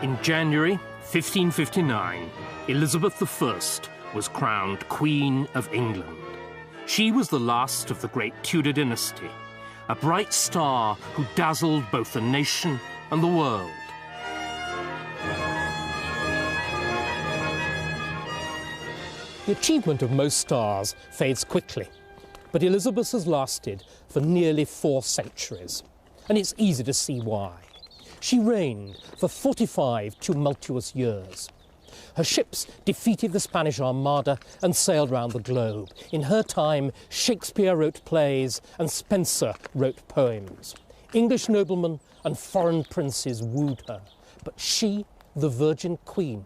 In January 1559, Elizabeth I was crowned Queen of England. She was the last of the great Tudor dynasty, a bright star who dazzled both the nation and the world. The achievement of most stars fades quickly, but Elizabeth has lasted for nearly 4 centuries, and it's easy to see why. She reigned for 45 tumultuous years. Her ships defeated the Spanish Armada and sailed round the globe. In her time, Shakespeare wrote plays and Spenser wrote poems. English noblemen and foreign princes wooed her, but she, the Virgin Queen,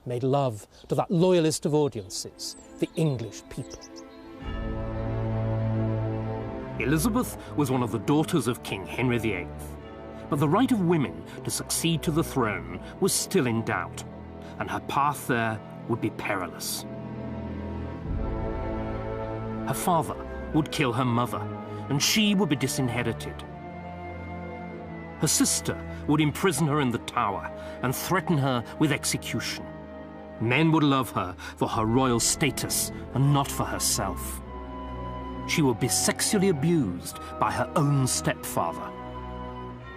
made love to that loyalist of audiences, the English people. Elizabeth was one of the daughters of King Henry VIII, but the right of women to succeed to the throne was still in doubt, and her path there would be perilous. Her father would kill her mother, and she would be disinherited. Her sister would imprison her in the Tower and threaten her with execution. Men would love her for her royal status and not for herself. She would be sexually abused by her own stepfather.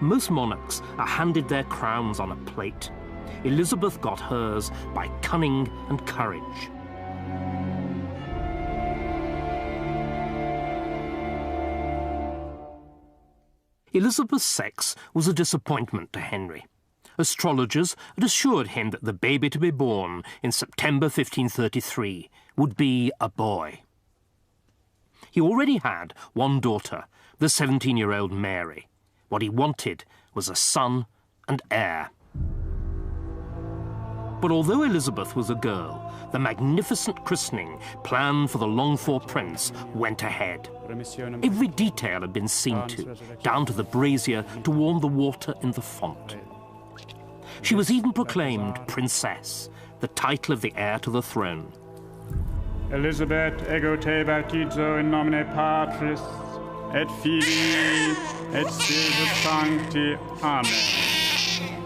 Most monarchs are handed their crowns on a plate. Elizabeth got hers by cunning and courage. Elizabeth's sex was a disappointment to Henry. Astrologers had assured him that the baby to be born in September 1533 would be a boy. He already had one daughter, the 17-year-old Mary. What he wanted was a son and heir. But although Elizabeth was a girl, the magnificent christening planned for the longed-for prince went ahead. Every detail had been seen to, down to the brazier to warm the water in the font. She was even proclaimed princess, the title of the heir to the throne. Elizabeth ego te baptizo in nomine Patris et Filii et Spiritus Sancti. Amen.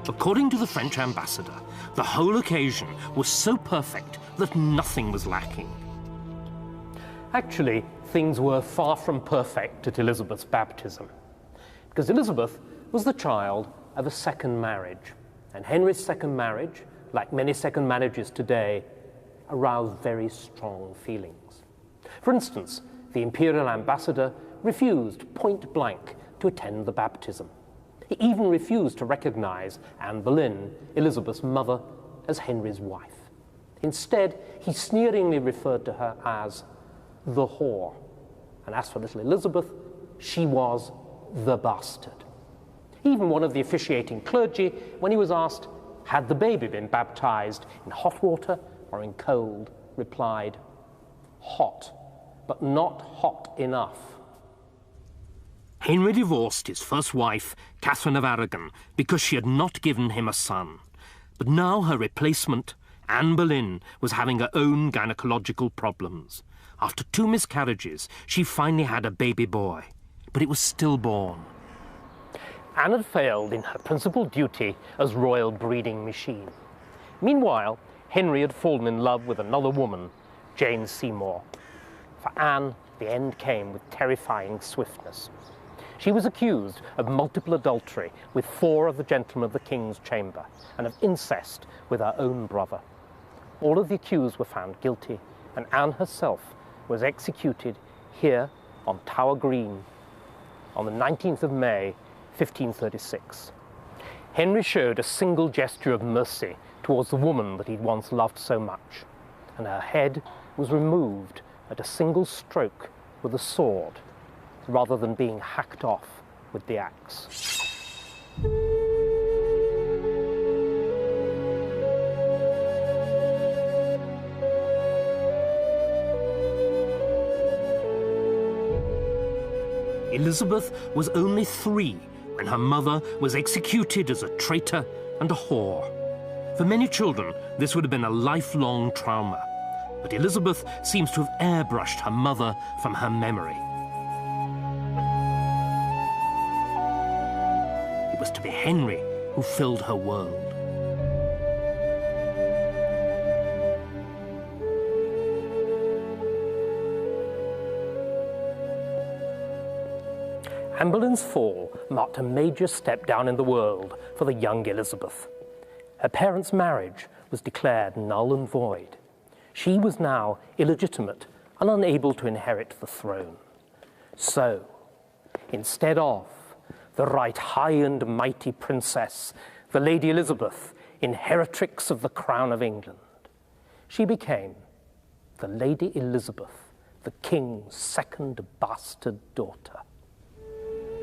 According to the French ambassador, the whole occasion was so perfect that nothing was lacking. Actually, things were far from perfect at Elizabeth's baptism, because Elizabeth was the child of a second marriage, and Henry's second marriage, like many second marriages today, aroused very strong feelings. For instance, the imperial ambassador refused point blank to attend the baptism. He even refused to recognize Anne Boleyn, Elizabeth's mother, as Henry's wife. Instead, he sneeringly referred to her as the whore. And as for little Elizabeth, she was the bastard. Even one of the officiating clergy, when he was asked, had the baby been baptized in hot water or in cold, replied, hot, but not hot enough. Henry divorced his first wife, Catherine of Aragon, because she had not given him a son. But now her replacement, Anne Boleyn, was having her own gynecological problems. After 2 miscarriages, she finally had a baby boy, but it was stillborn. Anne had failed in her principal duty as royal breeding machine. Meanwhile, Henry had fallen in love with another woman, Jane Seymour. For Anne, the end came with terrifying swiftness. She was accused of multiple adultery with 4 of the gentlemen of the king's chamber and of incest with her own brother. All of the accused were found guilty, and Anne herself was executed here on Tower Green on the 19th of May, 1536. Henry showed a single gesture of mercy towards the woman that he'd once loved so much, and her head was removed at a single stroke with a sword, rather than being hacked off with the axe. Elizabeth was only 3 when her mother was executed as a traitor and a whore. For many children, this would have been a lifelong trauma, but Elizabeth seems to have airbrushed her mother from her memory. It was to be Henry who filled her world. Anne Boleyn's fall marked a major step down in the world for the young Elizabeth. Her parents' marriage was declared null and void. She was now illegitimate and unable to inherit the throne. So, instead of the right high and mighty princess, the Lady Elizabeth, inheritrix of the crown of England, she became the Lady Elizabeth, the king's second bastard daughter.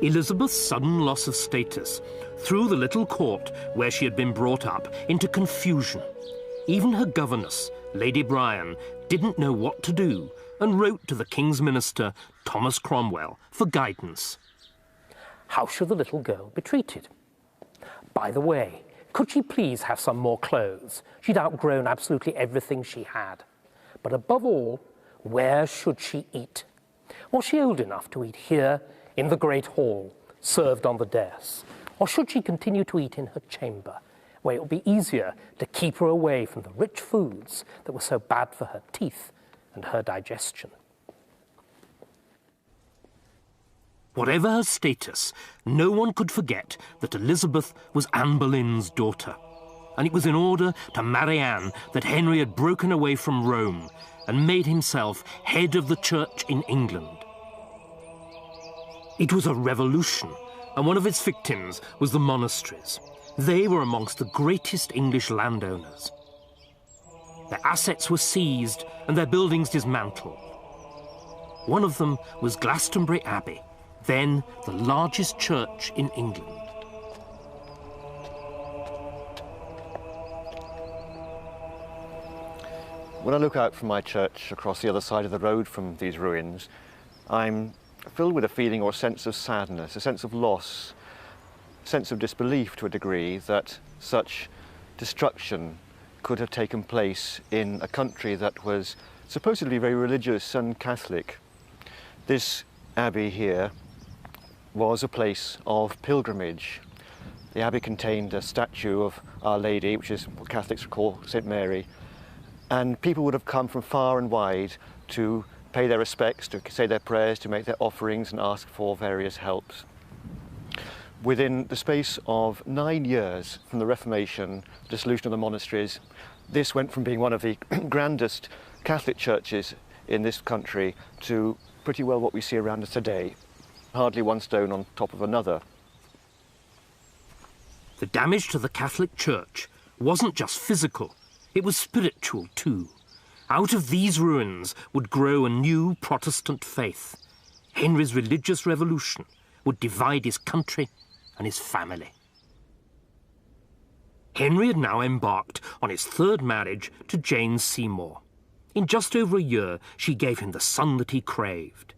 Elizabeth's sudden loss of status threw the little court where she had been brought up into confusion. Even her governess, Lady Bryan, didn't know what to do and wrote to the king's minister, Thomas Cromwell, for guidance. How should the little girl be treated? By the way, could she please have some more clothes? She'd outgrown absolutely everything she had. But above all, where should she eat? Was she old enough to eat here in the great hall, served on the dais? Or should she continue to eat in her chamber, where it would be easier to keep her away from the rich foods that were so bad for her teeth and her digestion? Whatever her status, no one could forget that Elizabeth was Anne Boleyn's daughter. And it was in order to marry Anne that Henry had broken away from Rome and made himself head of the church in England. It was a revolution, and one of its victims was the monasteries. They were amongst the greatest English landowners. Their assets were seized and their buildings dismantled. One of them was Glastonbury Abbey, then the largest church in England. When I look out from my church across the other side of the road from these ruins, I'm filled with a feeling or a sense of sadness, a sense of loss, a sense of disbelief to a degree that such destruction could have taken place in a country that was supposedly very religious and Catholic. This abbey here was a place of pilgrimage. The abbey contained a statue of Our Lady, which is what Catholics call St. Mary, and people would have come from far and wide to pay their respects, to say their prayers, to make their offerings and ask for various helps. Within the space of 9 years from the Reformation, the dissolution of the monasteries, this went from being one of the grandest Catholic churches in this country to pretty well what we see around us today. Hardly one stone on top of another. The damage to the Catholic Church wasn't just physical, it was spiritual too. Out of these ruins would grow a new Protestant faith. Henry's religious revolution would divide his country and his family. Henry had now embarked on his third marriage to Jane Seymour. In just over a year, she gave him the son that he craved.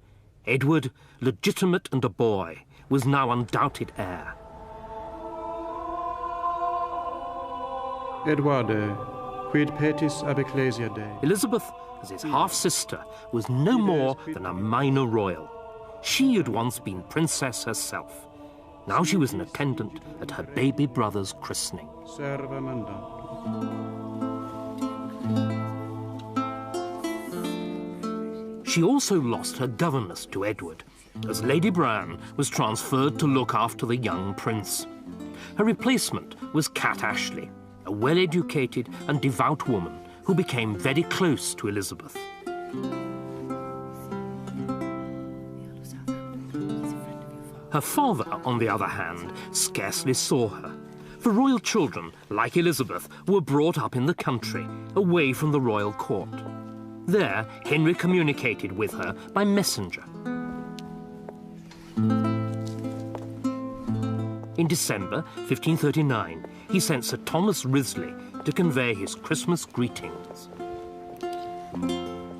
Edward, legitimate and a boy, was now undoubted heir. Edward, quid petis ab ecclesia Dei? Elizabeth, as his half-sister, was no more than a minor royal. She had once been princess herself. Now she was an attendant at her baby brother's christening. Serva mandatum. She also lost her governess to Edward, as Lady Bryan was transferred to look after the young prince. Her replacement was Cat Ashley, a well-educated and devout woman who became very close to Elizabeth. Her father, on the other hand, scarcely saw her. For royal children, like Elizabeth, were brought up in the country, away from the royal court. There, Henry communicated with her by messenger. In December 1539, he sent Sir Thomas Wriothesley to convey his Christmas greetings.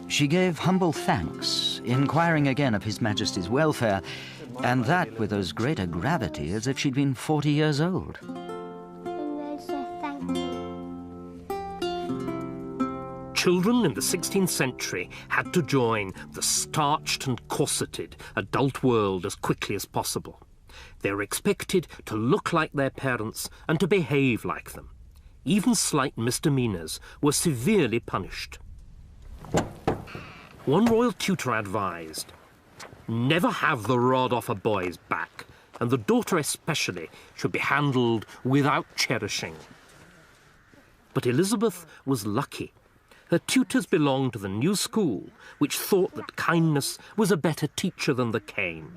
She gave humble thanks, inquiring again of His Majesty's welfare, and that with as great a gravity as if she'd been 40 years old. Children in the 16th century had to join the starched and corseted adult world as quickly as possible. They were expected to look like their parents and to behave like them. Even slight misdemeanours were severely punished. One royal tutor advised, never have the rod off a boy's back, and the daughter especially should be handled without cherishing. But Elizabeth was lucky. Her tutors belonged to the new school, which thought that kindness was a better teacher than the cane.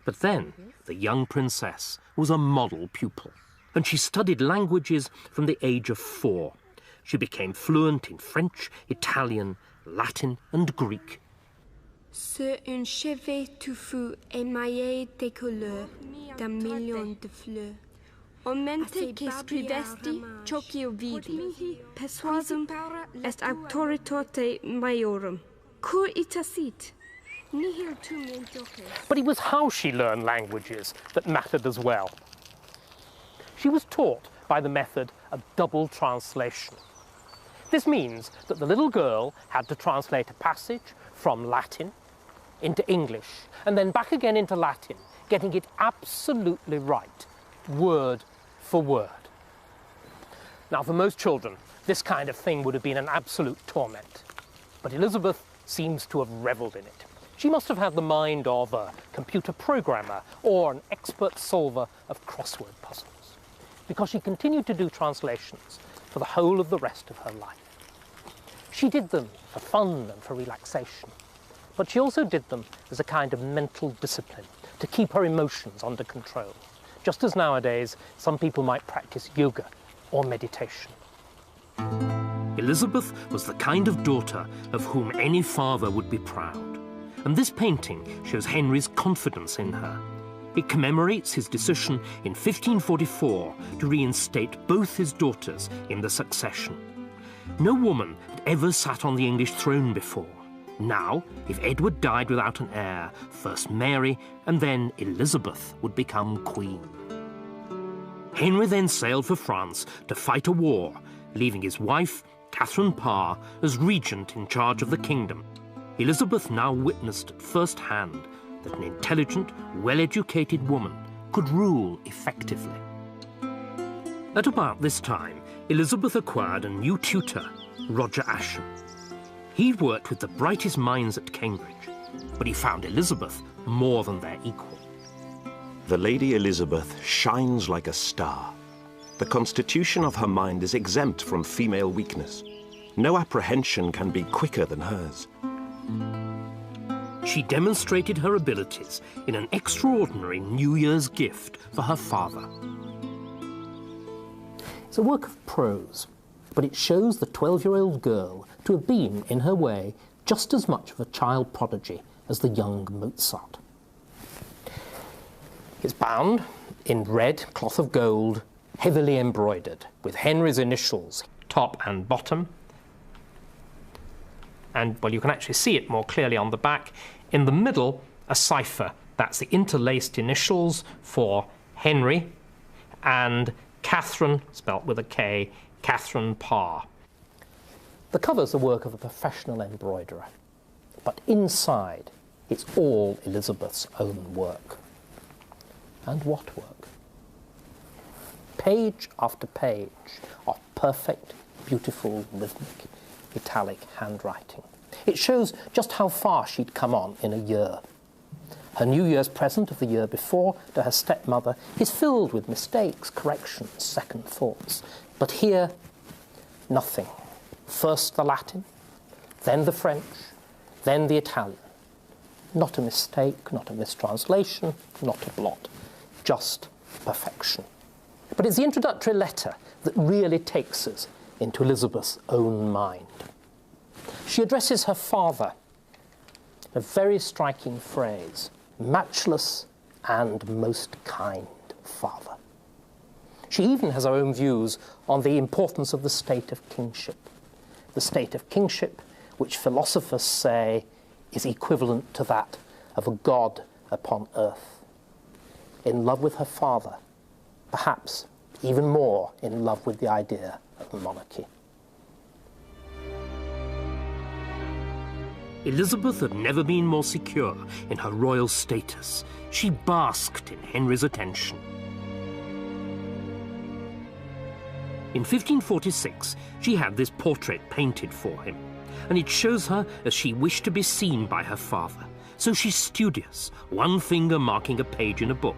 But then the young princess was a model pupil, and she studied languages from the age of 4. She became fluent in French, Italian, Latin and Greek. Sur un chevet touffu émaillé de couleurs, d'un million de fleurs. Omente che scrivesti ciò che io vidi. Persuasum est auctoritate maiorum. Cur ita sit? Nihil tu mendoces. But it was how she learned languages that mattered as well. She was taught by the method of double translation. This means that the little girl had to translate a passage from Latin into English and then back again into Latin, getting it absolutely right, word for word. Now, for most children, this kind of thing would have been an absolute torment. But Elizabeth seems to have revelled in it. She must have had the mind of a computer programmer or an expert solver of crossword puzzles, because she continued to do translations for the whole of the rest of her life. She did them for fun and for relaxation, but she also did them as a kind of mental discipline to keep her emotions under control, just as nowadays some people might practice yoga or meditation. Elizabeth was the kind of daughter of whom any father would be proud, and this painting shows Henry's confidence in her. It commemorates his decision in 1544 to reinstate both his daughters in the succession. No woman had ever sat on the English throne before. Now, if Edward died without an heir, first Mary and then Elizabeth would become queen. Henry then sailed for France to fight a war, leaving his wife, Catherine Parr, as regent in charge of the kingdom. Elizabeth now witnessed at first hand that an intelligent, well-educated woman could rule effectively. At about this time, Elizabeth acquired a new tutor, Roger Ascham. He worked with the brightest minds at Cambridge, but he found Elizabeth more than their equal. The Lady Elizabeth shines like a star. The constitution of her mind is exempt from female weakness. No apprehension can be quicker than hers. She demonstrated her abilities in an extraordinary New Year's gift for her father. It's a work of prose, but it shows the 12-year-old girl to have been, in her way, just as much of a child prodigy as the young Mozart. It's bound in red cloth of gold, heavily embroidered, with Henry's initials, top and bottom. And, well, you can actually see it more clearly on the back. In the middle, a cipher. That's the interlaced initials for Henry and Catherine, spelt with a K, Catherine Parr. The cover's the work of a professional embroiderer, but inside it's all Elizabeth's own work. And what work? Page after page of perfect, beautiful, rhythmic, italic handwriting. It shows just how far she'd come on in a year. Her New Year's present of the year before to her stepmother is filled with mistakes, corrections, second thoughts. But here, nothing. First the Latin, then the French, then the Italian. Not a mistake, not a mistranslation, not a blot. Just perfection. But it's the introductory letter that really takes us into Elizabeth's own mind. She addresses her father, a very striking phrase, matchless and most kind father. She even has her own views on the importance of the state of kingship. The state of kingship, which philosophers say is equivalent to that of a god upon earth. In love with her father, perhaps even more in love with the idea of monarchy. Elizabeth had never been more secure in her royal status. She basked in Henry's attention. In 1546, she had this portrait painted for him, and it shows her as she wished to be seen by her father. So she's studious, one finger marking a page in a book.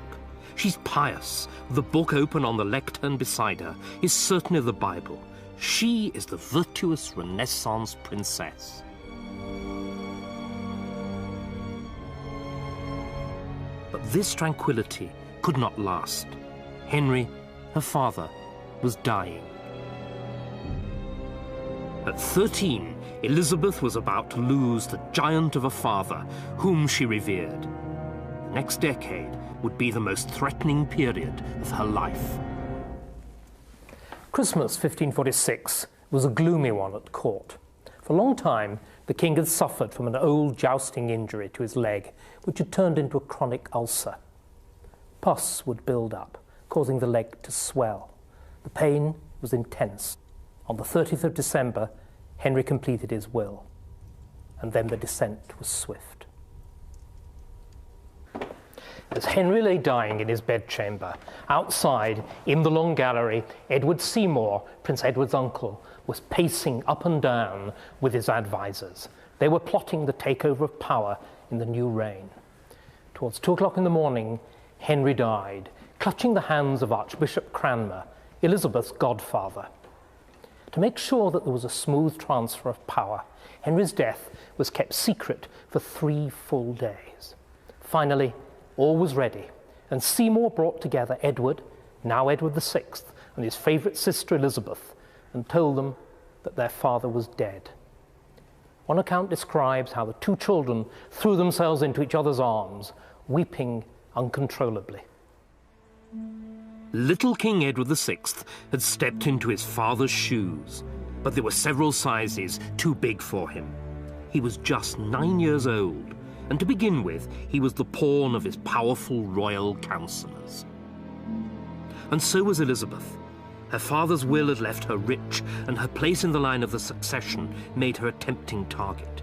She's pious. The book open on the lectern beside her is certainly the Bible. She is the virtuous Renaissance princess. But this tranquility could not last. Henry, her father, was dying. At 13, Elizabeth was about to lose the giant of a father whom she revered. The next decade would be the most threatening period of her life. Christmas 1546 was a gloomy one at court. For a long time, the king had suffered from an old jousting injury to his leg, which had turned into a chronic ulcer. Pus would build up, causing the leg to swell. The pain was intense. On the 30th of December, Henry completed his will, and then the descent was swift. As Henry lay dying in his bedchamber, outside, in the long gallery, Edward Seymour, Prince Edward's uncle, was pacing up and down with his advisors. They were plotting the takeover of power in the new reign. Towards 2 o'clock in the morning, Henry died, clutching the hands of Archbishop Cranmer, Elizabeth's godfather. To make sure that there was a smooth transfer of power, Henry's death was kept secret for 3 full days. Finally, all was ready, and Seymour brought together Edward, now Edward VI, and his favourite sister Elizabeth, and told them that their father was dead. One account describes how the 2 children threw themselves into each other's arms, weeping uncontrollably. Little King Edward VI had stepped into his father's shoes, but there were several sizes too big for him. He was just 9 years old, and to begin with, he was the pawn of his powerful royal councillors. And so was Elizabeth. Her father's will had left her rich, and her place in the line of the succession made her a tempting target.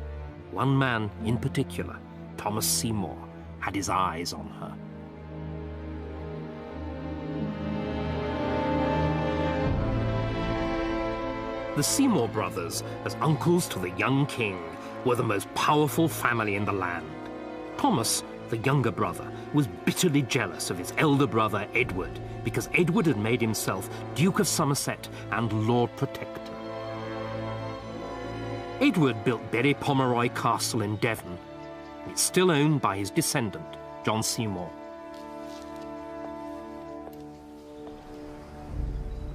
One man in particular, Thomas Seymour, had his eyes on her. The Seymour brothers, as uncles to the young king, were the most powerful family in the land. Thomas, the younger brother, was bitterly jealous of his elder brother Edward, because Edward had made himself Duke of Somerset and Lord Protector. Edward built Berry Pomeroy Castle in Devon, and it's still owned by his descendant, John Seymour.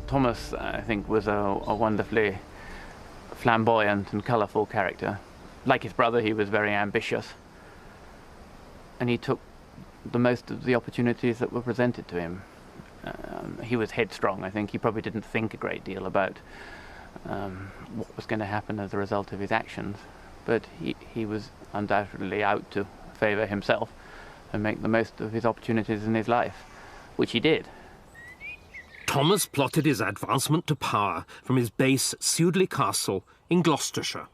Thomas, I think, was a wonderfully flamboyant and colourful character. Like his brother, he was very ambitious, and he took the most of the opportunities that were presented to him. He was headstrong. I think he probably didn't think a great deal about what was going to happen as a result of his actions, but he was undoubtedly out to favour himself and make the most of his opportunities in his life, which he did. Thomas plotted his advancement to power from his base at Sudeley Castle in Gloucestershire.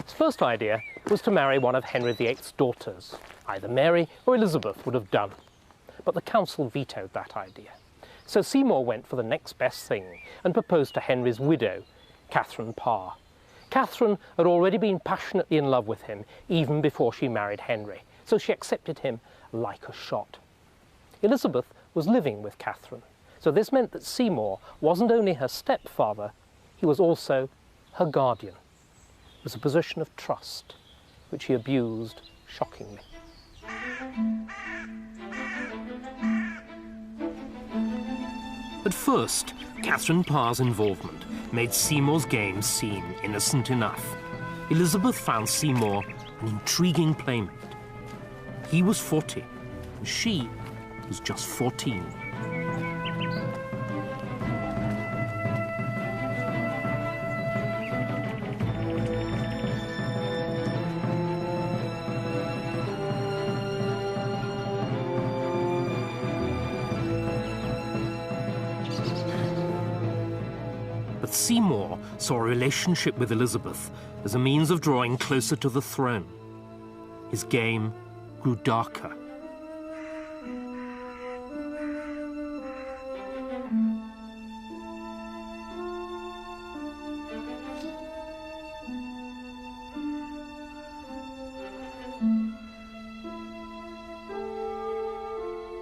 His first idea was to marry one of Henry VIII's daughters. Either Mary or Elizabeth would have done. But the council vetoed that idea. So Seymour went for the next best thing and proposed to Henry's widow, Catherine Parr. Catherine had already been passionately in love with him even before she married Henry, so she accepted him like a shot. Elizabeth was living with Catherine, so this meant that Seymour wasn't only her stepfather, he was also her guardian. It was a position of trust, which he abused shockingly. At first, Catherine Parr's involvement made Seymour's game seem innocent enough. Elizabeth found Seymour an intriguing playmate. He was 40, and she was just 14. But Seymour saw a relationship with Elizabeth as a means of drawing closer to the throne. His game grew darker.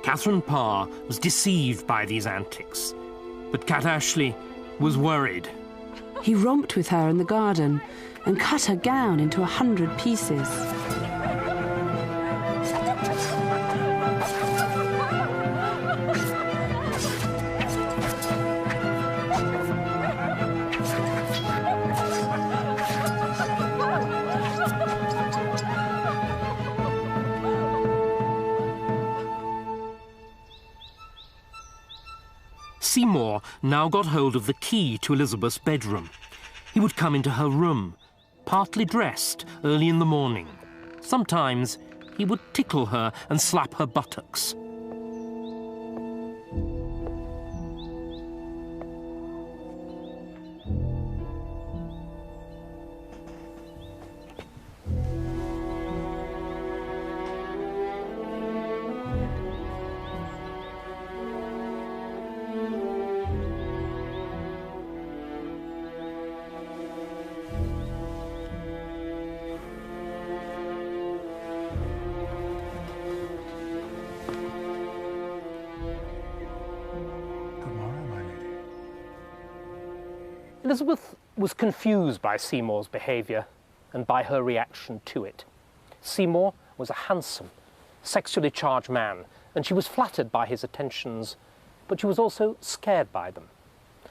Catherine Parr was deceived by these antics, but Cat Ashley was worried. He romped with her in the garden and cut her gown into 100 pieces. Seymour now got hold of the key to Elizabeth's bedroom. He would come into her room, partly dressed, early in the morning. Sometimes he would tickle her and slap her buttocks. Elizabeth was confused by Seymour's behaviour and by her reaction to it. Seymour was a handsome, sexually charged man, and she was flattered by his attentions, but she was also scared by them.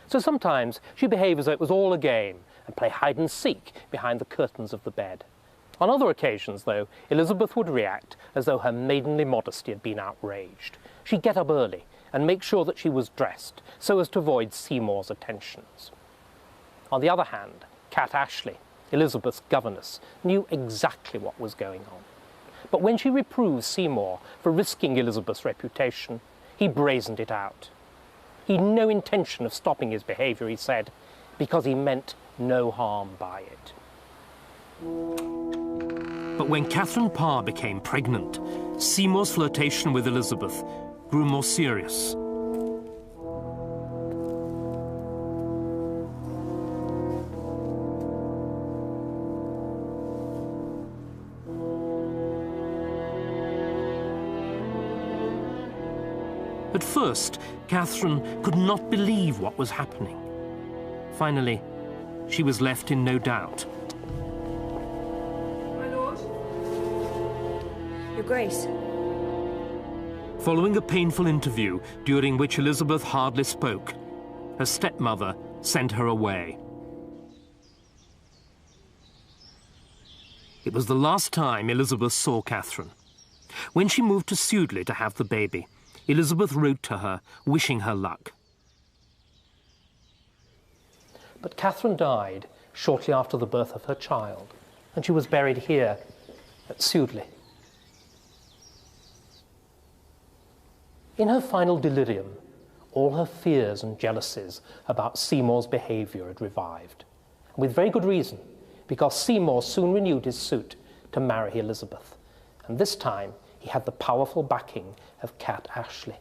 So sometimes she behaved as though it was all a game and play hide and seek behind the curtains of the bed. On other occasions, though, Elizabeth would react as though her maidenly modesty had been outraged. She'd get up early and make sure that she was dressed so as to avoid Seymour's attentions. On the other hand, Cat Ashley, Elizabeth's governess, knew exactly what was going on. But when she reproved Seymour for risking Elizabeth's reputation, he brazened it out. He'd no intention of stopping his behaviour, he said, because he meant no harm by it. But when Catherine Parr became pregnant, Seymour's flirtation with Elizabeth grew more serious. At first, Catherine could not believe what was happening. Finally, she was left in no doubt. My lord. Your Grace. Following a painful interview during which Elizabeth hardly spoke, her stepmother sent her away. It was the last time Elizabeth saw Catherine. When she moved to Sudeley to have the baby, Elizabeth wrote to her, wishing her luck. But Catherine died shortly after the birth of her child, and she was buried here at Sudeley. In her final delirium, all her fears and jealousies about Seymour's behaviour had revived, and with very good reason, because Seymour soon renewed his suit to marry Elizabeth, and this time he had the powerful backing of Cat Ashley.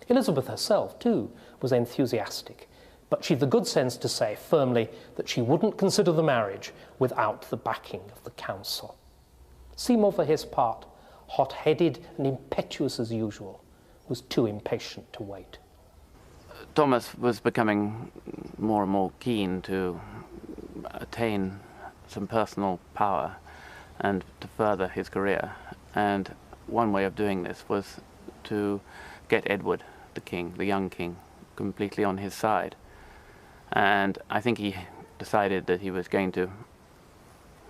Elizabeth herself, too, was enthusiastic, but she'd the good sense to say firmly that she wouldn't consider the marriage without the backing of the council. Seymour, for his part, hot-headed and impetuous as usual, was too impatient to wait. Thomas was becoming more and more keen to attain some personal power and to further his career, and one way of doing this was to get Edward, the king, the young king, completely on his side. And I think he decided that he was going to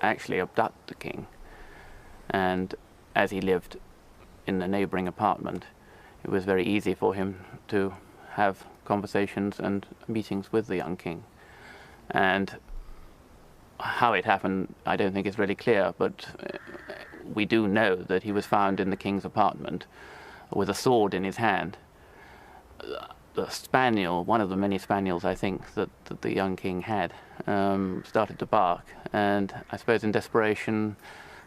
actually abduct the king. And as he lived in the neighbouring apartment, it was very easy for him to have conversations and meetings with the young king. And how it happened, I don't think is really clear, but we do know that he was found in the king's apartment with a sword in his hand. the spaniel, one of the many spaniels I think that the young king had, started to bark, and I suppose in desperation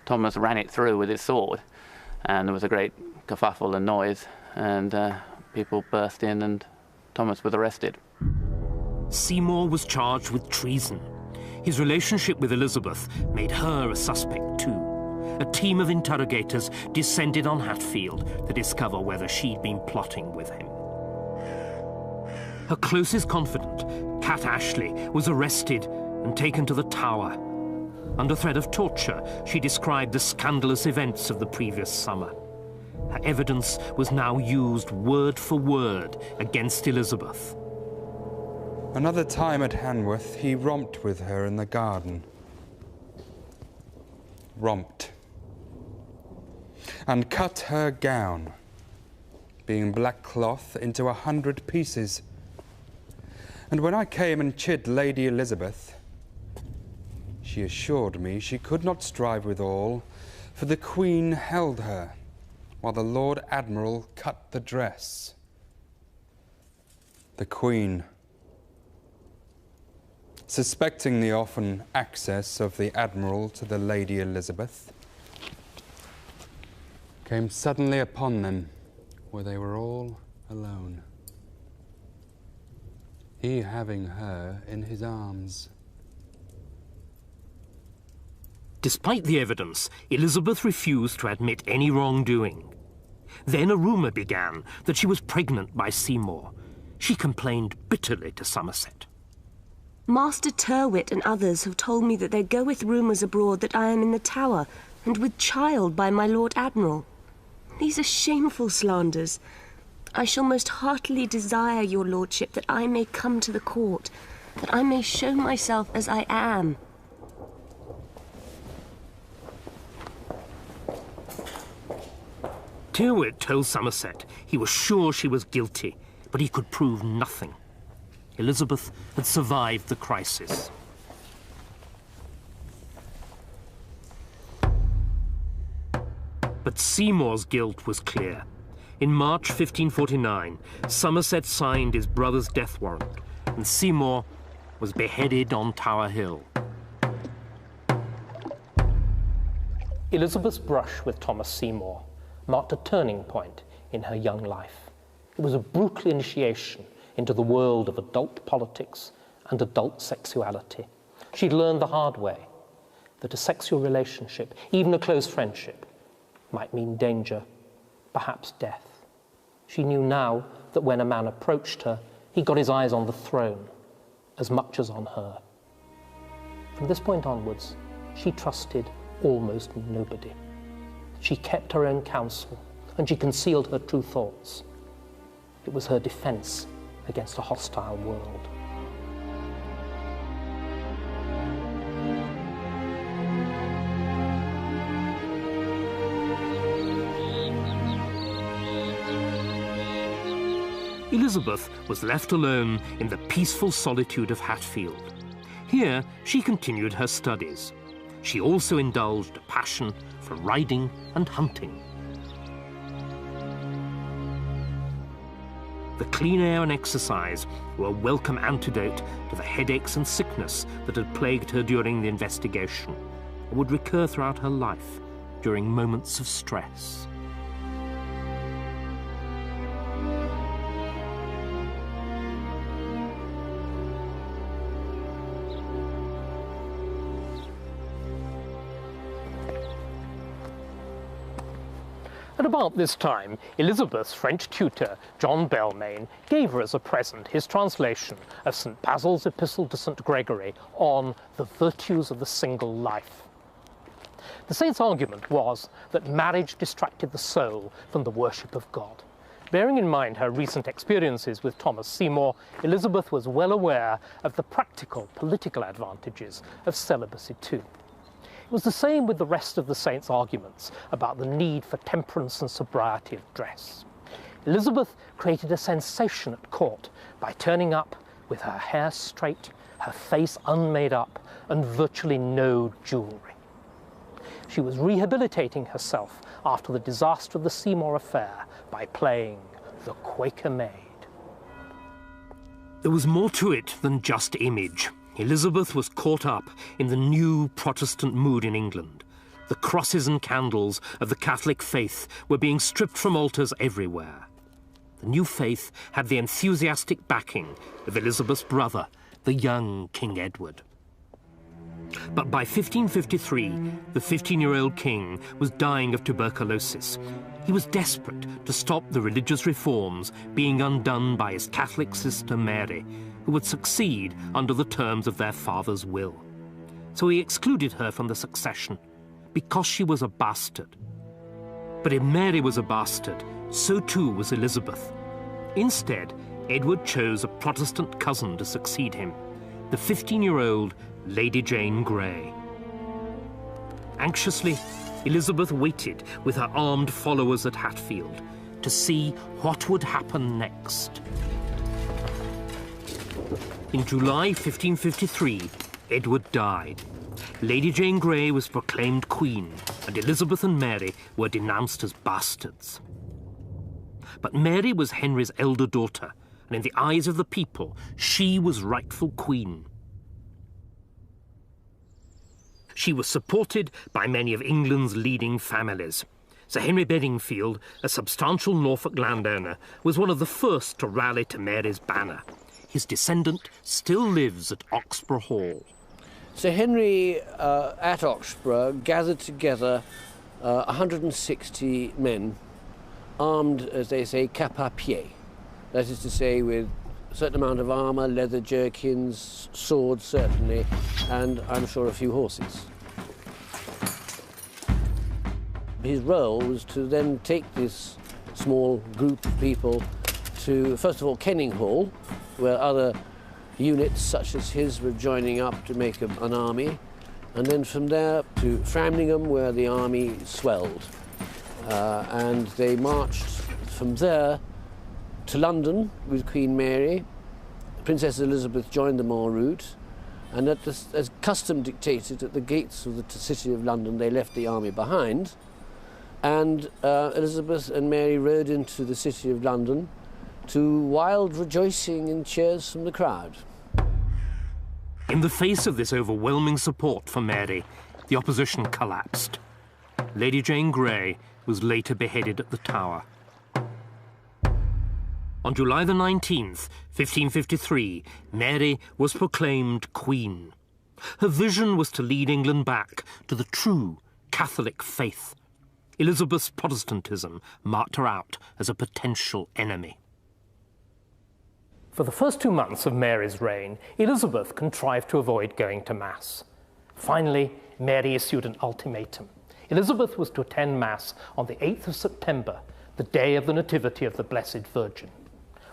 Thomas ran it through with his sword, and there was a great kerfuffle and noise, and people burst in and Thomas was arrested. Seymour was charged with treason. His relationship with Elizabeth made her a suspect too. A team of interrogators descended on Hatfield to discover whether she'd been plotting with him. Her closest confidant, Cat Ashley, was arrested and taken to the Tower. Under threat of torture, she described the scandalous events of the previous summer. Her evidence was now used word for word against Elizabeth. Another time at Hanworth, he romped with her in the garden. Romped. And cut her gown, being black cloth, into 100 pieces. And when I came and chid Lady Elizabeth, she assured me she could not strive withal, for the Queen held her, while the Lord Admiral cut the dress. The Queen, suspecting the often access of the Admiral to the Lady Elizabeth, came suddenly upon them, where they were all alone, he having her in his arms. Despite the evidence, Elizabeth refused to admit any wrongdoing. Then a rumour began that she was pregnant by Seymour. She complained bitterly to Somerset. Master Tyrwhitt and others have told me that there goeth rumours abroad that I am in the Tower, and with child by my Lord Admiral. These are shameful slanders. I shall most heartily desire, your lordship, that I may come to the court, that I may show myself as I am. Tyrwhitt told Somerset he was sure she was guilty, but he could prove nothing. Elizabeth had survived the crisis. But Seymour's guilt was clear. In March 1549, Somerset signed his brother's death warrant, and Seymour was beheaded on Tower Hill. Elizabeth's brush with Thomas Seymour marked a turning point in her young life. It was a brutal initiation into the world of adult politics and adult sexuality. She'd learned the hard way that a sexual relationship, even a close friendship, might mean danger, perhaps death. She knew now that when a man approached her, he got his eyes on the throne as much as on her. From this point onwards, she trusted almost nobody. She kept her own counsel, and she concealed her true thoughts. It was her defense against a hostile world. Elizabeth was left alone in the peaceful solitude of Hatfield. Here, she continued her studies. She also indulged a passion for riding and hunting. The clean air and exercise were a welcome antidote to the headaches and sickness that had plagued her during the investigation and would recur throughout her life during moments of stress. At about this time, Elizabeth's French tutor, John Belmain, gave her as a present his translation of St. Basil's Epistle to St. Gregory on the virtues of the single life. The saint's argument was that marriage distracted the soul from the worship of God. Bearing in mind her recent experiences with Thomas Seymour, Elizabeth was well aware of the practical political advantages of celibacy too. It was the same with the rest of the saint's arguments about the need for temperance and sobriety of dress. Elizabeth created a sensation at court by turning up with her hair straight, her face unmade up, and virtually no jewellery. She was rehabilitating herself after the disaster of the Seymour affair by playing the Quaker Maid. There was more to it than just image. Elizabeth was caught up in the new Protestant mood in England. The crosses and candles of the Catholic faith were being stripped from altars everywhere. The new faith had the enthusiastic backing of Elizabeth's brother, the young King Edward. But by 1553, the 15-year-old king was dying of tuberculosis. He was desperate to stop the religious reforms being undone by his Catholic sister Mary, who would succeed under the terms of their father's will. So he excluded her from the succession, because she was a bastard. But if Mary was a bastard, so too was Elizabeth. Instead, Edward chose a Protestant cousin to succeed him, the 15-year-old Lady Jane Grey. Anxiously, Elizabeth waited with her armed followers at Hatfield to see what would happen next. In July 1553, Edward died. Lady Jane Grey was proclaimed queen, and Elizabeth and Mary were denounced as bastards. But Mary was Henry's elder daughter, and in the eyes of the people, she was rightful queen. She was supported by many of England's leading families. Sir Henry Bedingfield, a substantial Norfolk landowner, was one of the first to rally to Mary's banner. His descendant still lives at Oxburgh Hall. Sir Henry, at Oxburgh, gathered together 160 men, armed, as they say, cap à pied. That is to say, with a certain amount of armour, leather jerkins, swords certainly, and I'm sure a few horses. His role was to then take this small group of people to, first of all, Kenning Hall, where other units such as his were joining up to make an army, and then from there to Framlingham, where the army swelled. And they marched from there to London with Queen Mary. Princess Elizabeth joined them en route, and as custom dictated, at the gates of the city of London, they left the army behind, and Elizabeth and Mary rode into the city of London to wild rejoicing and cheers from the crowd. In the face of this overwhelming support for Mary, the opposition collapsed. Lady Jane Grey was later beheaded at the Tower. On July the 19th, 1553, Mary was proclaimed Queen. Her vision was to lead England back to the true Catholic faith. Elizabeth's Protestantism marked her out as a potential enemy. For the first 2 months of Mary's reign, Elizabeth contrived to avoid going to Mass. Finally, Mary issued an ultimatum. Elizabeth was to attend Mass on the 8th of September, the day of the Nativity of the Blessed Virgin.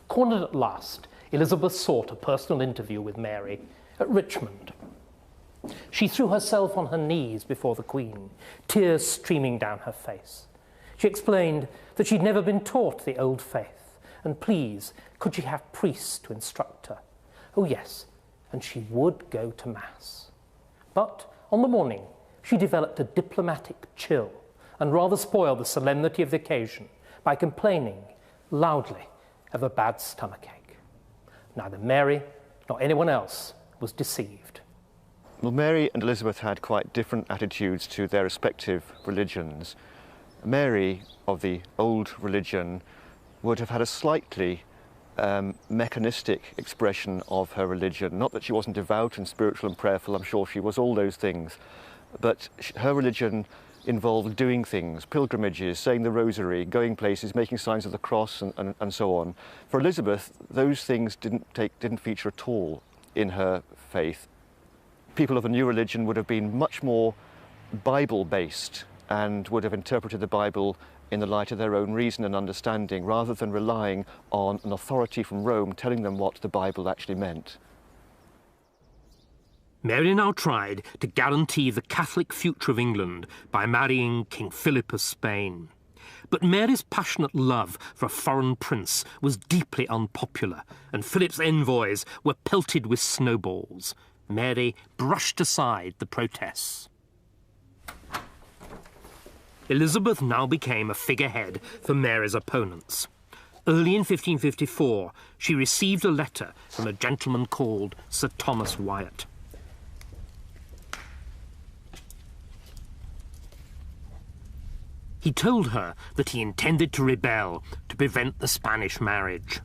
Cornered at last, Elizabeth sought a personal interview with Mary at Richmond. She threw herself on her knees before the Queen, tears streaming down her face. She explained that she'd never been taught the old faith, and please, could she have priests to instruct her? Oh yes, and she would go to Mass. But on the morning, she developed a diplomatic chill and rather spoiled the solemnity of the occasion by complaining loudly of a bad stomachache. Neither Mary nor anyone else was deceived. Well, Mary and Elizabeth had quite different attitudes to their respective religions. Mary, of the old religion, would have had a slightly mechanistic expression of her religion. Not that she wasn't devout and spiritual and prayerful, I'm sure she was all those things, but her religion involved doing things, pilgrimages, saying the rosary, going places, making signs of the cross and so on. For Elizabeth, those things didn't feature at all in her faith. People of a new religion would have been much more Bible-based and would have interpreted the Bible in the light of their own reason and understanding, rather than relying on an authority from Rome telling them what the Bible actually meant. Mary now tried to guarantee the Catholic future of England by marrying King Philip of Spain. But Mary's passionate love for a foreign prince was deeply unpopular, and Philip's envoys were pelted with snowballs. Mary brushed aside the protests. Elizabeth now became a figurehead for Mary's opponents. Early in 1554, she received a letter from a gentleman called Sir Thomas Wyatt. He told her that he intended to rebel to prevent the Spanish marriage.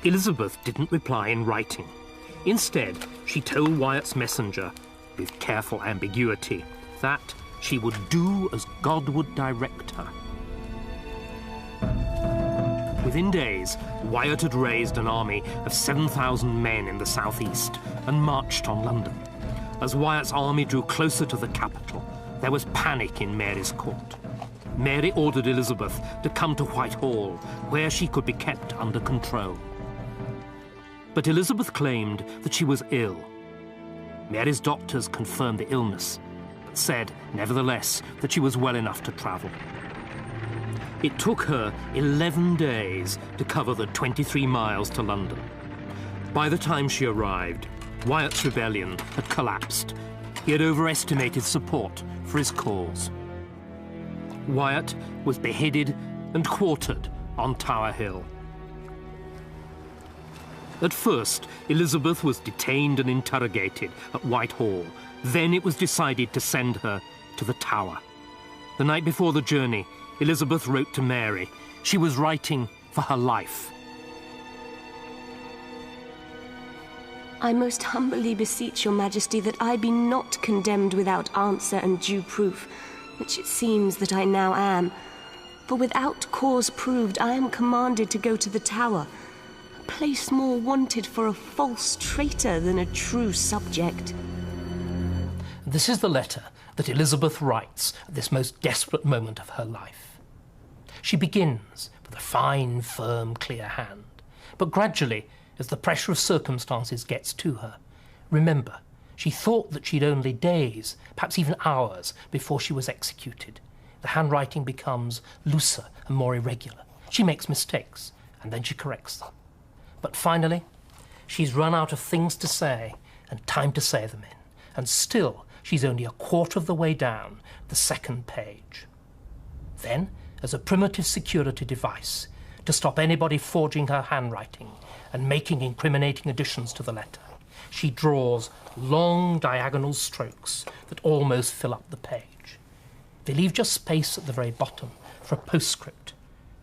Elizabeth didn't reply in writing. Instead, she told Wyatt's messenger, with careful ambiguity, that she would do as God would direct her. Within days, Wyatt had raised an army of 7,000 men in the southeast and marched on London. As Wyatt's army drew closer to the capital, there was panic in Mary's court. Mary ordered Elizabeth to come to Whitehall, where she could be kept under control. But Elizabeth claimed that she was ill. Mary's doctors confirmed the illness, but said, nevertheless, that she was well enough to travel. It took her 11 days to cover the 23 miles to London. By the time she arrived, Wyatt's rebellion had collapsed. He had overestimated support for his cause. Wyatt was beheaded and quartered on Tower Hill. At first, Elizabeth was detained and interrogated at Whitehall. Then it was decided to send her to the Tower. The night before the journey, Elizabeth wrote to Mary. She was writing for her life. I most humbly beseech your majesty that I be not condemned without answer and due proof, which it seems that I now am. For without cause proved, I am commanded to go to the Tower, a place more wanted for a false traitor than a true subject. This is the letter that Elizabeth writes at this most desperate moment of her life. She begins with a fine, firm, clear hand, but gradually, as the pressure of circumstances gets to her, remember, she thought that she'd only days, perhaps even hours, before she was executed. The handwriting becomes looser and more irregular. She makes mistakes, and then she corrects them. But finally, she's run out of things to say and time to say them in, and still she's only a quarter of the way down the second page. Then, as a primitive security device, to stop anybody forging her handwriting and making incriminating additions to the letter, she draws long diagonal strokes that almost fill up the page. They leave just space at the very bottom for a postscript.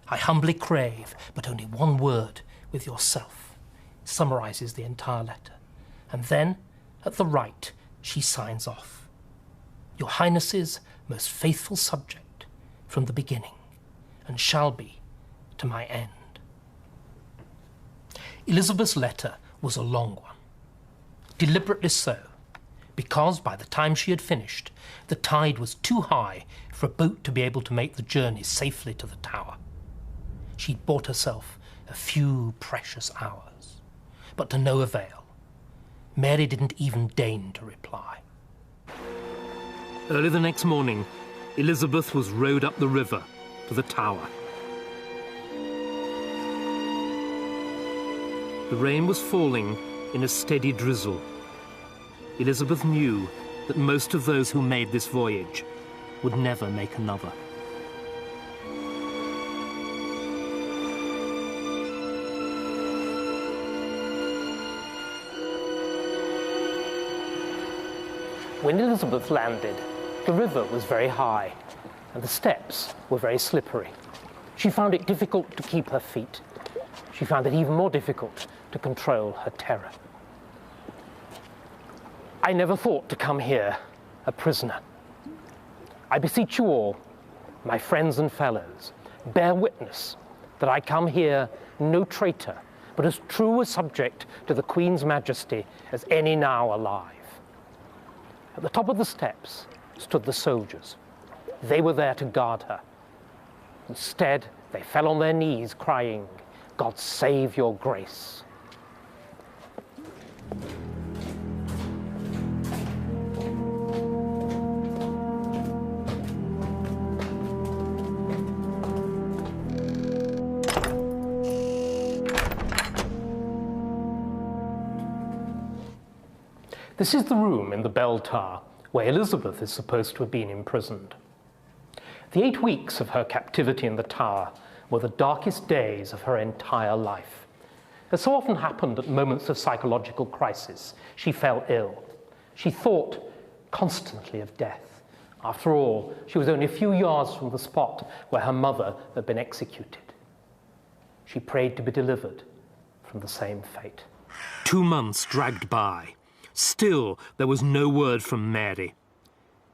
I humbly crave but only one word with yourself. It summarizes the entire letter. And then, at the right, she signs off. Your Highness's most faithful subject from the beginning, and shall be to my end. Elizabeth's letter was a long one. Deliberately so, because by the time she had finished, the tide was too high for a boat to be able to make the journey safely to the Tower. She'd bought herself a few precious hours, but to no avail. Mary didn't even deign to reply. Early the next morning, Elizabeth was rowed up the river to the Tower. The rain was falling in a steady drizzle. Elizabeth knew that most of those who made this voyage would never make another. When Elizabeth landed, the river was very high and the steps were very slippery. She found it difficult to keep her feet. She found it even more difficult to control her terror. I never thought to come here a prisoner. I beseech you all, my friends and fellows, bear witness that I come here no traitor, but as true a subject to the Queen's Majesty as any now alive. At the top of the steps stood the soldiers. They were there to guard her. Instead, they fell on their knees, crying, "God save your grace." This is the room in the bell tower where Elizabeth is supposed to have been imprisoned. The 8 weeks of her captivity in the tower were the darkest days of her entire life. As so often happened at moments of psychological crisis, she fell ill. She thought constantly of death. After all, she was only a few yards from the spot where her mother had been executed. She prayed to be delivered from the same fate. 2 months dragged by. Still, there was no word from Mary.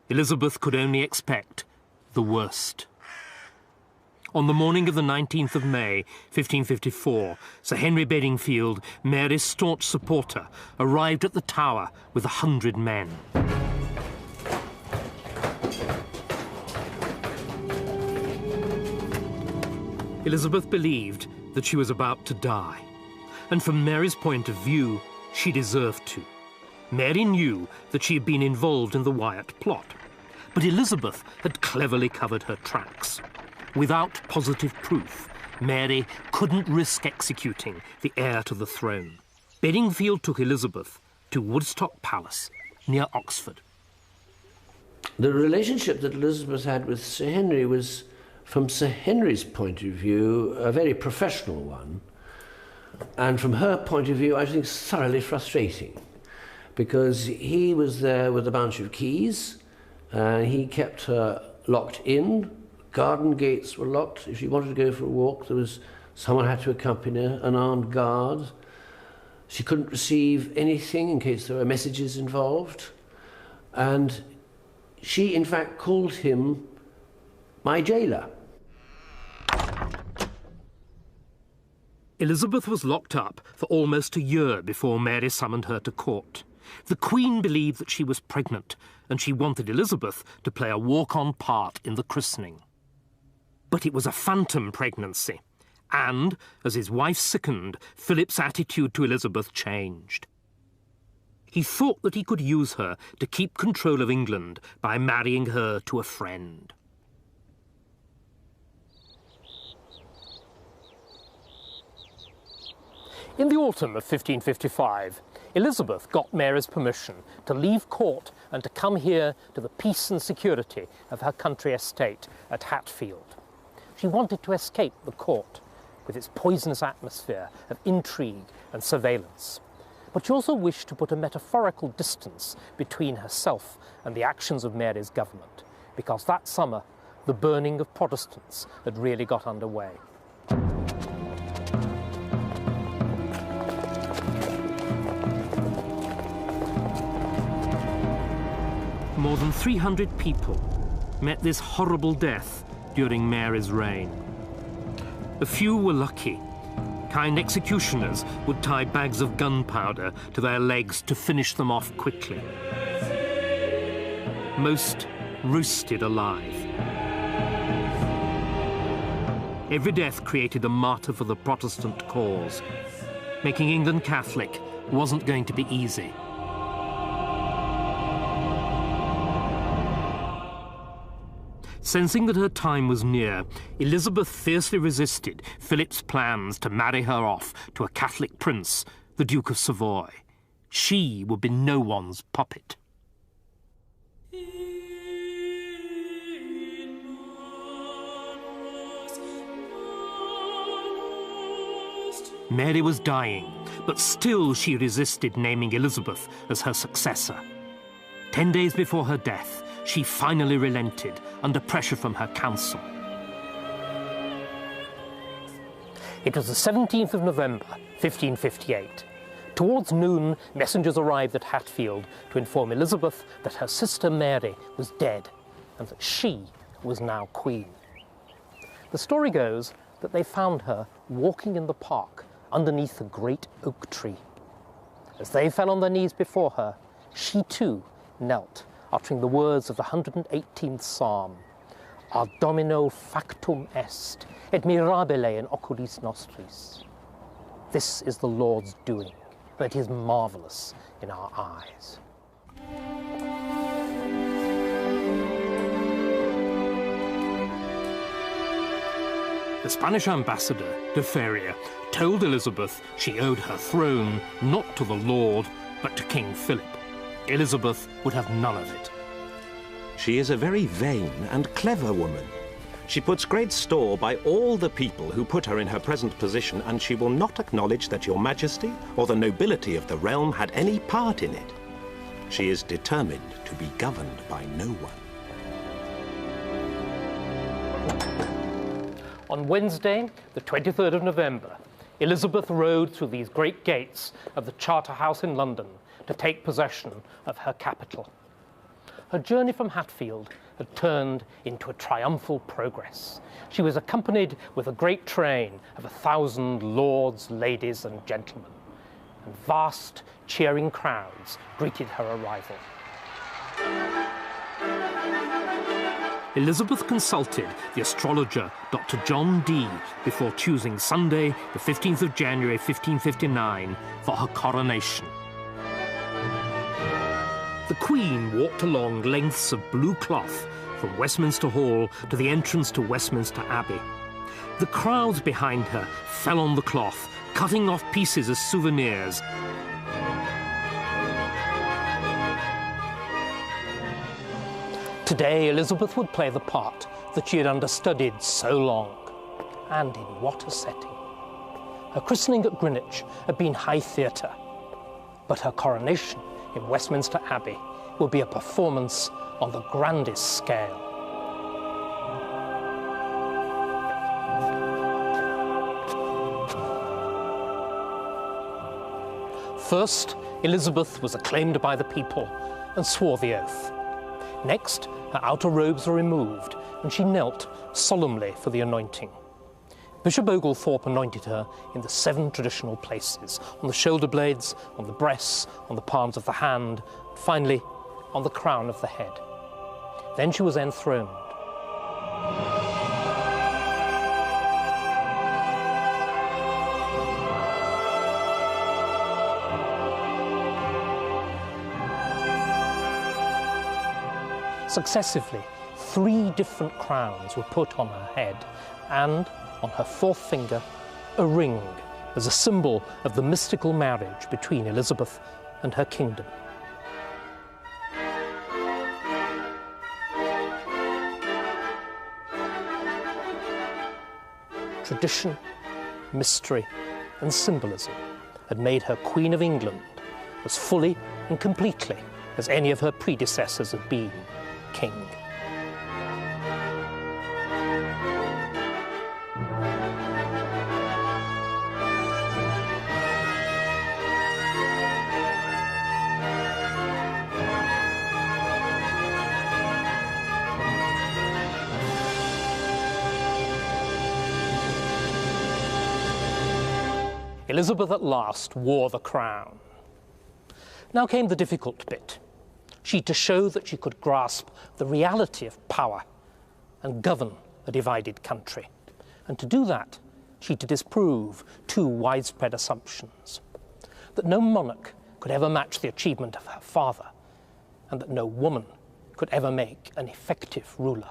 Elizabeth could only expect the worst. On the morning of the 19th of May, 1554, Sir Henry Bedingfield, Mary's staunch supporter, arrived at the Tower with 100 men. Elizabeth believed that she was about to die, and from Mary's point of view, she deserved to. Mary knew that she had been involved in the Wyatt plot, but Elizabeth had cleverly covered her tracks. Without positive proof, Mary couldn't risk executing the heir to the throne. Bedingfield took Elizabeth to Woodstock Palace, near Oxford. The relationship that Elizabeth had with Sir Henry was, from Sir Henry's point of view, a very professional one, and from her point of view, I think thoroughly frustrating, because he was there with a bunch of keys, and he kept her locked in. Garden gates were locked. If she wanted to go for a walk, someone had to accompany her, an armed guard. She couldn't receive anything in case there were messages involved. And she, in fact, called him my jailer. Elizabeth was locked up for almost a year before Mary summoned her to court. The Queen believed that she was pregnant, and she wanted Elizabeth to play a walk-on part in the christening. But it was a phantom pregnancy, and, as his wife sickened, Philip's attitude to Elizabeth changed. He thought that he could use her to keep control of England by marrying her to a friend. In the autumn of 1555, Elizabeth got Mary's permission to leave court and to come here to the peace and security of her country estate at Hatfield. She wanted to escape the court with its poisonous atmosphere of intrigue and surveillance. But she also wished to put a metaphorical distance between herself and the actions of Mary's government, because that summer the burning of Protestants had really got underway. More than 300 people met this horrible death during Mary's reign. A few were lucky. Kind executioners would tie bags of gunpowder to their legs to finish them off quickly. Most roasted alive. Every death created a martyr for the Protestant cause. Making England Catholic wasn't going to be easy. Sensing that her time was near, Elizabeth fiercely resisted Philip's plans to marry her off to a Catholic prince, the Duke of Savoy. She would be no one's puppet. Mary was dying, but still she resisted naming Elizabeth as her successor. 10 days before her death, she finally relented under pressure from her council. It was the 17th of November, 1558. Towards noon, messengers arrived at Hatfield to inform Elizabeth that her sister Mary was dead and that she was now queen. The story goes that they found her walking in the park underneath a great oak tree. As they fell on their knees before her, she too knelt, uttering the words of the 118th Psalm, Ad Domino factum est, et mirabile in oculis nostris. This is the Lord's doing, and it is marvellous in our eyes. The Spanish ambassador, de Feria, told Elizabeth she owed her throne not to the Lord, but to King Philip. Elizabeth would have none of it. She is a very vain and clever woman. She puts great store by all the people who put her in her present position, and she will not acknowledge that your majesty or the nobility of the realm had any part in it. She is determined to be governed by no one. On Wednesday, the 23rd of November, Elizabeth rode through these great gates of the Charterhouse in London to take possession of her capital. Her journey from Hatfield had turned into a triumphal progress. She was accompanied with a great train of 1,000 lords, ladies and gentlemen, and vast cheering crowds greeted her arrival. Elizabeth consulted the astrologer Dr. John Dee before choosing Sunday, the 15th of January 1559, for her coronation. The Queen walked along lengths of blue cloth from Westminster Hall to the entrance to Westminster Abbey. The crowds behind her fell on the cloth, cutting off pieces as souvenirs. Today, Elizabeth would play the part that she had understudied so long. And in what a setting. Her christening at Greenwich had been high theatre, but her coronation in Westminster Abbey will be a performance on the grandest scale. First, Elizabeth was acclaimed by the people and swore the oath. Next, her outer robes were removed and she knelt solemnly for the anointing. Bishop Oglethorpe anointed her in the 7 traditional places, on the shoulder blades, on the breasts, on the palms of the hand, and finally on the crown of the head. Then she was enthroned. Successively, 3 different crowns were put on her head, and on her 4th finger, a ring as a symbol of the mystical marriage between Elizabeth and her kingdom. Tradition, mystery, and symbolism had made her Queen of England as fully and completely as any of her predecessors had been king. Elizabeth at last wore the crown. Now came the difficult bit. She to show that she could grasp the reality of power and govern a divided country. And to do that, she to disprove 2 widespread assumptions: that no monarch could ever match the achievement of her father, and that no woman could ever make an effective ruler.